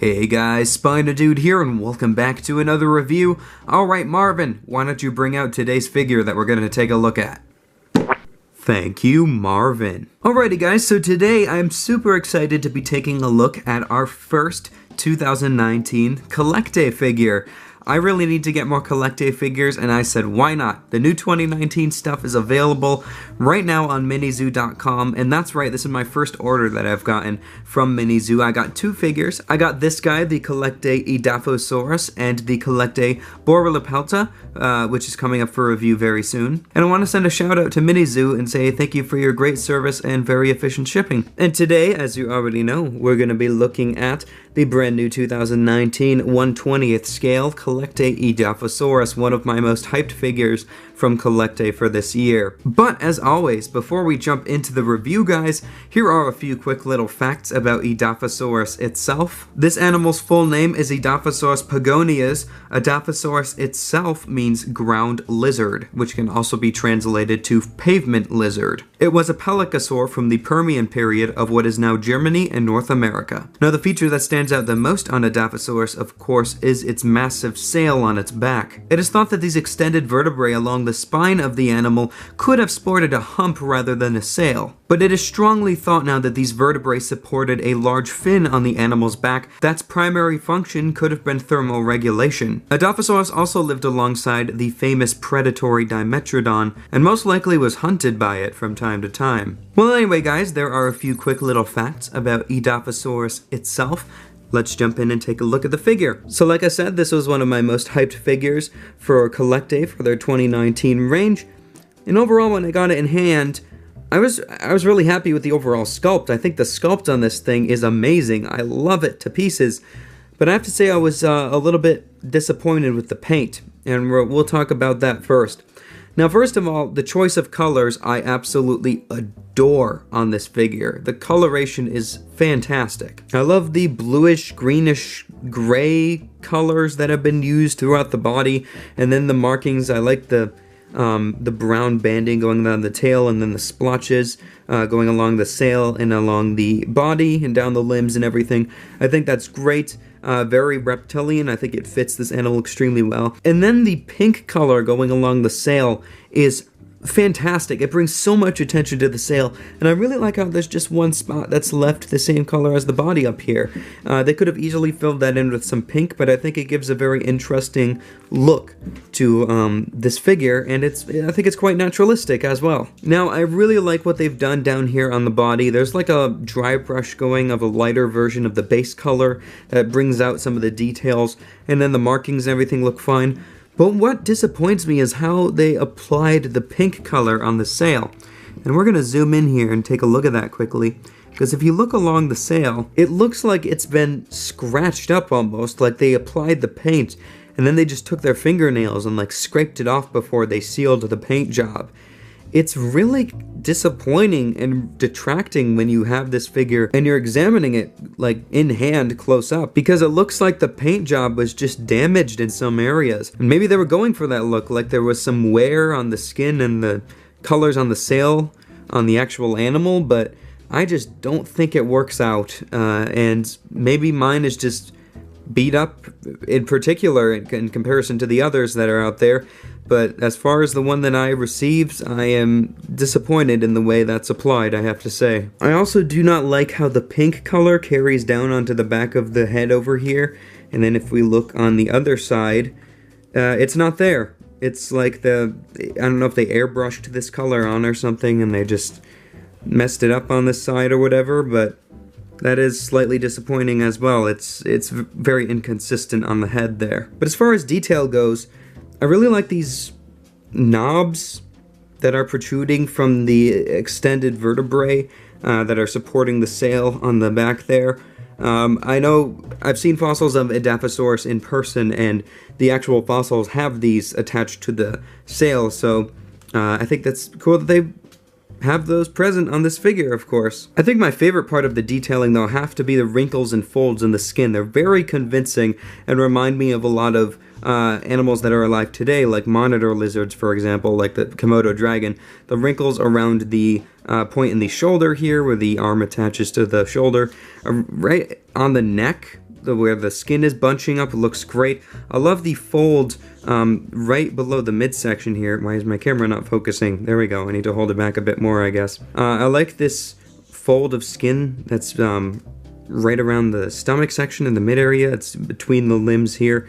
Hey guys, SpinoDude here and welcome back to another review. Alright Marvin, why don't you bring out today's figure that we're going to take a look at? Thank you, Marvin. Alrighty guys, so today I'm super excited to be taking a look at our first 2019 CollectA figure. I really need to get more CollectA figures, and I said, why not? The new 2019 stuff is available right now on minizoo.com, and that's right, this is my first order that I've gotten from Minizoo. I got two figures. I got this guy, the CollectA Edaphosaurus, and the CollectA Borrelipelta, which is coming up for review very soon. And I want to send a shout out to Minizoo and say thank you for your great service and very efficient shipping. And today, as you already know, we're going to be looking at the brand new 2019 1/20th scale CollectA Edaphosaurus, one of my most hyped figures from CollectA for this year. But as always, before we jump into the review guys, here are a few quick little facts about Edaphosaurus itself. This animal's full name is Edaphosaurus pagonias. Edaphosaurus itself means ground lizard, which can also be translated to pavement lizard. It was a pelycosaur from the Permian period of what is now Germany and North America. Now the feature that stands out the most on Edaphosaurus, of course, is its massive sail on its back. It is thought that these extended vertebrae along the spine of the animal could have sported a hump rather than a sail. But it is strongly thought now that these vertebrae supported a large fin on the animal's back that's primary function could have been thermal regulation. Edaphosaurus also lived alongside the famous predatory Dimetrodon, and most likely was hunted by it from time to time. Well anyway guys, there are a few quick little facts about Edaphosaurus itself. Let's jump in and take a look at the figure. So like I said, this was one of my most hyped figures for CollectA for their 2019 range. And overall, when I got it in hand, I was really happy with the overall sculpt. I think the sculpt on this thing is amazing. I love it to pieces. But I have to say I was a little bit disappointed with the paint. And we'll talk about that first. Now, first of all, the choice of colors I absolutely adore on this figure. The coloration is fantastic. I love the bluish, greenish, gray colors that have been used throughout the body, and then the markings. I like the brown banding going down the tail, and then the splotches going along the sail and along the body and down the limbs and everything. I think that's great. Very reptilian. I think it fits this animal extremely well. And then the pink color going along the sail is fantastic. It brings so much attention to the sail, and I really like how there's just one spot that's left the same color as the body up here. They could have easily filled that in with some pink, but I think it gives a very interesting look to this figure, and I think it's quite naturalistic as well. Now, I really like what they've done down here on the body. There's like a dry brush going of a lighter version of the base color that brings out some of the details, and then the markings and everything look fine. But what disappoints me is how they applied the pink color on the sail. And we're going to zoom in here and take a look at that quickly. Because if you look along the sail, it looks like it's been scratched up almost, like they applied the paint, and then they just took their fingernails and like scraped it off before they sealed the paint job. It's really disappointing and detracting when you have this figure and you're examining it like in hand close up, because it looks like the paint job was just damaged in some areas. And maybe they were going for that look, like there was some wear on the skin and the colors on the sail on the actual animal, but I just don't think it works out. And maybe mine is just beat up in particular in comparison to the others that are out there. But as far as the one that I received, I am disappointed in the way that's applied, I have to say. I also do not like how the pink color carries down onto the back of the head over here. And then if we look on the other side, it's not there. It's like I don't know if they airbrushed this color on or something and they just messed it up on this side or whatever, but that is slightly disappointing as well. It's very inconsistent on the head there. But as far as detail goes, I really like these knobs that are protruding from the extended vertebrae that are supporting the sail on the back there. I know I've seen fossils of Edaphosaurus in person, and the actual fossils have these attached to the sail, so I think that's cool that they have those present on this figure, of course. I think my favorite part of the detailing, though, have to be the wrinkles and folds in the skin. They're very convincing and remind me of a lot of animals that are alive today, like monitor lizards, for example, like the Komodo dragon. The wrinkles around the point in the shoulder here, where the arm attaches to the shoulder, right on the neck, where the skin is bunching up looks great. I love the fold right below the midsection here. Why is my camera not focusing? There we go. I need to hold it back a bit more, I guess. I like this fold of skin that's right around the stomach section in the mid area. It's between the limbs here.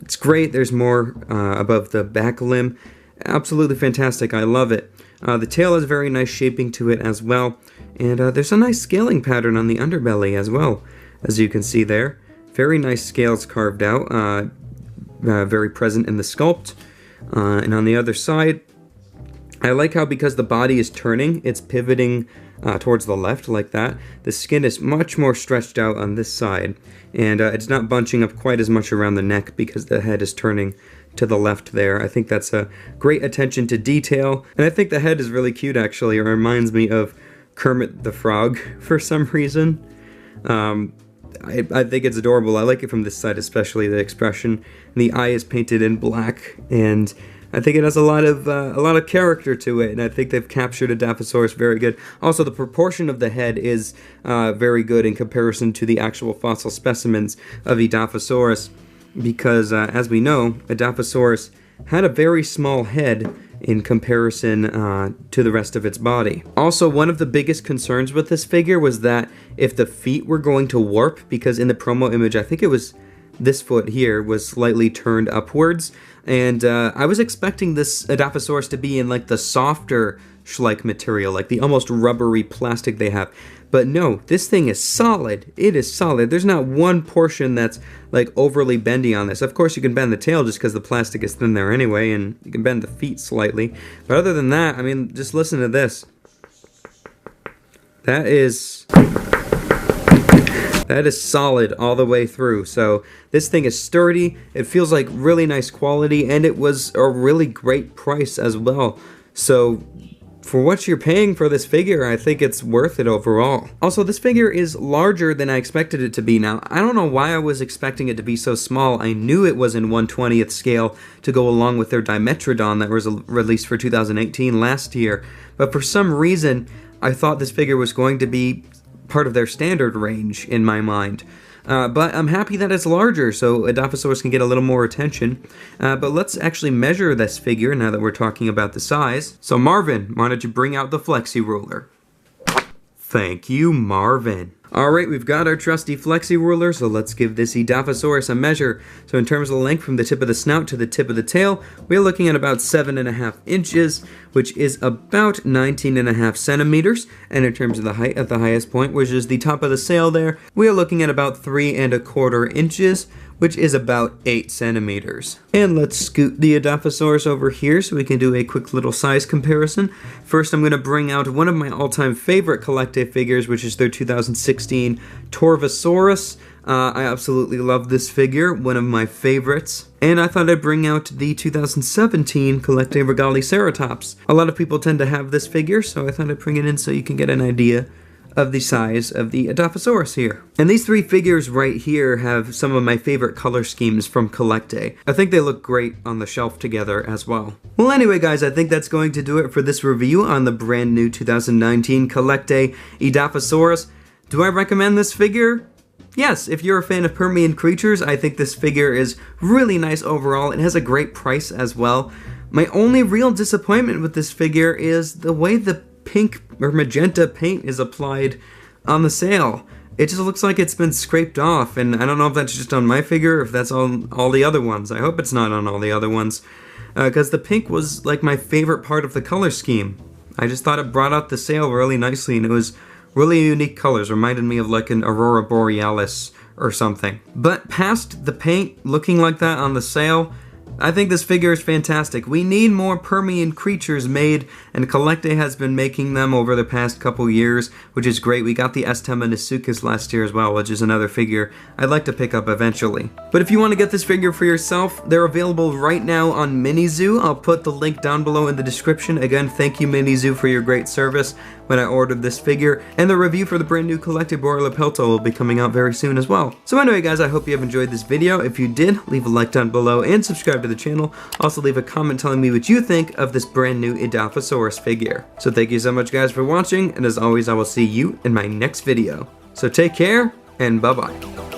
It's great. There's more above the back limb. Absolutely fantastic. I love it. The tail has very nice shaping to it as well. And there's a nice scaling pattern on the underbelly as well, as you can see there. Very nice scales carved out, very present in the sculpt. And on the other side, I like how because the body is turning, it's pivoting towards the left like that. The skin is much more stretched out on this side, and it's not bunching up quite as much around the neck because the head is turning to the left there. I think that's a great attention to detail, and I think the head is really cute actually. It reminds me of Kermit the Frog for some reason. I think it's adorable. I like it from this side, especially the expression. The eye is painted in black, and I think it has a lot of character to it, and I think they've captured Edaphosaurus very good. Also, the proportion of the head is very good in comparison to the actual fossil specimens of Edaphosaurus, because as we know, Edaphosaurus had a very small head in comparison to the rest of its body. Also, one of the biggest concerns with this figure was that if the feet were going to warp, because in the promo image, I think it was this foot here was slightly turned upwards, and I was expecting this Edaphosaurus to be in like the softer Schleich material, like the almost rubbery plastic they have. But no, this thing is solid. It is solid. There's not one portion that's like overly bendy on this. Of course, you can bend the tail just because the plastic is thin there anyway, and you can bend the feet slightly. But other than that, I mean, just listen to this. That is solid all the way through. So this thing is sturdy. It feels like really nice quality, and it was a really great price as well. So for what you're paying for this figure, I think it's worth it overall. Also, this figure is larger than I expected it to be. Now, I don't know why I was expecting it to be so small. I knew it was in 1/20th scale to go along with their Dimetrodon that was released for 2018 last year. But for some reason, I thought this figure was going to be part of their standard range in my mind. But I'm happy that it's larger, so Edaphosaurus can get a little more attention. But let's actually measure this figure now that we're talking about the size. So Marvin, why don't you bring out the flexi ruler? Thank you, Marvin. Alright, we've got our trusty flexi ruler, so let's give this Edaphosaurus a measure. So in terms of the length from the tip of the snout to the tip of the tail, we're looking at about 7.5 inches, which is about 19.5 centimeters. And in terms of the height at the highest point, which is the top of the sail there, we're looking at about 3.25 inches, which is about 8 centimeters. And let's scoot the Edaphosaurus over here so we can do a quick little size comparison. First, I'm going to bring out one of my all-time favorite CollectA figures, which is their 2016 Torvosaurus. I absolutely love this figure, one of my favorites. And I thought I'd bring out the 2017 CollectA Regaliceratops. A lot of people tend to have this figure, so I thought I'd bring it in so you can get an idea of the size of the Edaphosaurus here. And these three figures right here have some of my favorite color schemes from CollectA. I think they look great on the shelf together as well. Well, anyway guys, I think that's going to do it for this review on the brand new 2019 CollectA Edaphosaurus. Do I recommend this figure? Yes, if you're a fan of Permian creatures, I think this figure is really nice overall. It has a great price as well. My only real disappointment with this figure is the way the pink or magenta paint is applied on the sail. It just looks like it's been scraped off, and I don't know if that's just on my figure or if that's on all the other ones. I hope it's not on all the other ones, because the pink was like my favorite part of the color scheme. I just thought it brought out the sail really nicely, and it was really unique colors. Reminded me of like an Aurora Borealis or something. But past the paint looking like that on the sail, I think this figure is fantastic. We need more Permian creatures made, and CollectA has been making them over the past couple years, which is great. We got the Estemma last year as well, which is another figure I'd like to pick up eventually. But if you want to get this figure for yourself, they're available right now on Minizoo. I'll put the link down below in the description. Again, thank you Minizoo for your great service when I ordered this figure, and the review for the brand new CollectA Borealepelto will be coming out very soon as well. So anyway guys, I hope you have enjoyed this video. If you did, leave a like down below and subscribe to the channel. Also leave a comment telling me what you think of this brand new Edaphosaurus figure. So thank you so much guys for watching, and as always I will see you in my next video. So take care, and bye bye.